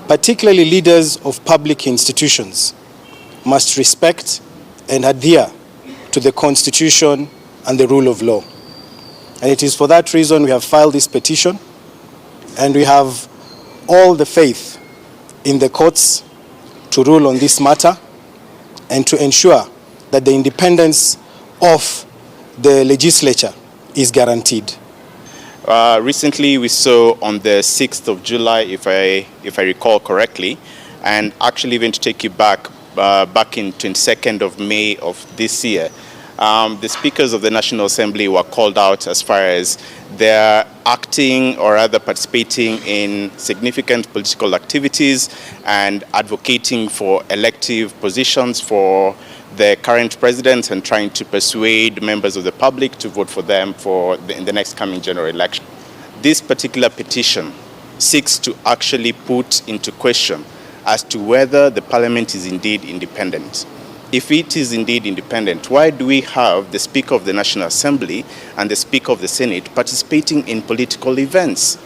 particularly leaders of public institutions, must respect and adhere to the Constitution and the rule of law. And it is for that reason we have filed this petition, and we have all the faith in the courts to rule on this matter and to ensure that the independence of the legislature is guaranteed. Recently we saw on the 6th of July, if I recall correctly, and actually even to take you back in 22nd of May of this year, the speakers of the National Assembly were called out as far as their acting or rather participating in significant political activities and advocating for elective positions for the current president and trying to persuade members of the public to vote for them in the next coming general election. This particular petition seeks to actually put into question as to whether the parliament is indeed independent. If it is indeed independent, why do we have the Speaker of the National Assembly and the Speaker of the Senate participating in political events?